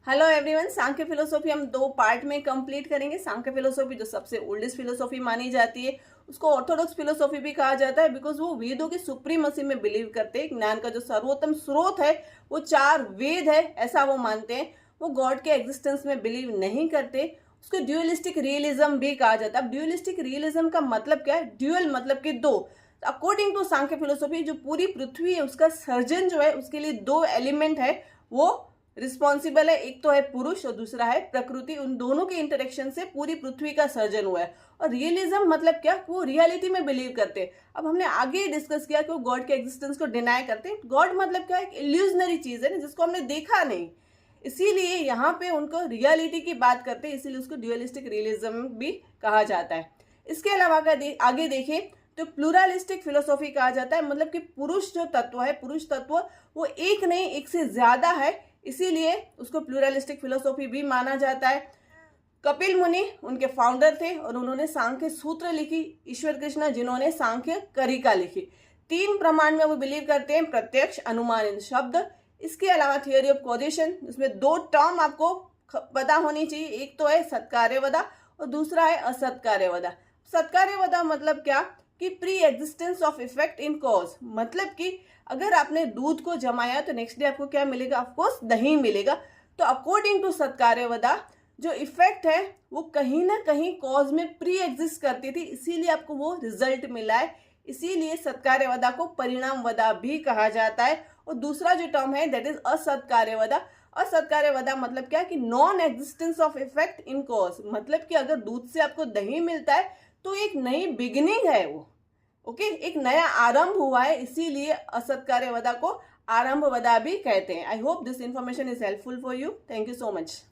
Hello everyone, सांख्य philosophy हम दो part में कंप्लीट करेंगे। सांख्य फिलोसॉफी जो सबसे ओल्डेस्ट फिलोसॉफी मानी जाती है, उसको ऑर्थोडॉक्स फिलोसॉफी भी कहा जाता है, बिकॉज वो वेदों की सुप्रीमसी में बिलीव करते हैं। ज्ञान का जो सर्वोत्तम स्रोत है वो चार वेद है, ऐसा वो मानते हैं। वो गॉड के एग्जिस्टेंस में बिलीव नहीं करते। उसको ड्यूअलिस्टिक रियलिज्म भी कहा जाता है। अब ड्यूअलिस्टिक रियलिज्म का मतलब क्या है? ड्यूअल मतलब कि दो। अकॉर्डिंग टू सांख्य फिलोसॉफी जो पूरी पृथ्वी है उसका सर्जन जो है उसके लिए दो एलिमेंट है वो रिस्पॉन्सिबल है। एक तो है पुरुष और दूसरा है प्रकृति। उन दोनों के इंटरेक्शन से पूरी पृथ्वी का सर्जन हुआ है। और रियलिज्म मतलब क्या? वो रियलिटी में बिलीव करते हैं। अब हमने आगे डिस्कस किया कि वो गॉड के एग्जिस्टेंस को डिनाई करते हैं। गॉड मतलब क्या? एक इल्यूजनरी चीज है ना, जिसको हमने देखा नहीं, इसीलिए यहाँ पे उनको रियलिटी की बात करते हैं, इसीलिए उसको ड्यूअलिस्टिक रियलिज्म भी कहा जाता है। इसके अलावा अगर आगे देखें तो प्लूरलिस्टिक फिलोसॉफी कहा जाता है। मतलब कि पुरुष जो तत्व है, पुरुष तत्व वो एक नहीं एक से ज्यादा है, इसीलिए उसको प्लूरलिस्टिक फिलोसॉफी भी माना जाता है। कपिल मुनि उनके फाउंडर थे और उन्होंने सांख्य सूत्र लिखी। ईश्वर कृष्ण जिन्होंने सांख्य करिका लिखी। तीन प्रमाण में वो बिलीव करते हैं, प्रत्यक्ष, अनुमान, शब्द। इसके अलावा थियोरी ऑफ कॉजेशन, इसमें दो टर्म आपको पता होनी चाहिए। एक तो है सत्कार्यवदा और दूसरा है असत्कार्यवदा। सत्कार्यवदा मतलब क्या कि pre existence of effect in cause. मतलब कि अगर आपने दूध को जमाया तो नेक्स्ट डे आपको क्या मिलेगा? ऑफकोर्स दही मिलेगा। तो अकॉर्डिंग टू सत्कार्यवदा जो इफेक्ट है वो कहीं ना कहीं कॉज में प्री एग्जिस्ट करती थी, इसीलिए आपको वो रिजल्ट मिला है। इसीलिए सत्कार्यवदा को परिणामवदा भी कहा जाता है। और दूसरा जो टर्म है दैट इज असत्कार्यवदा। असत्कार्यवदा मतलब क्या कि non existence of effect in cause. मतलब कि अगर दूध से आपको दही मिलता है तो एक नई बिगिनिंग है वो, ओके, एक नया आरंभ हुआ है, इसीलिए असत्कार्यवदा को आरंभवदा भी कहते हैं। I hope this information is helpful for you. Thank you so much.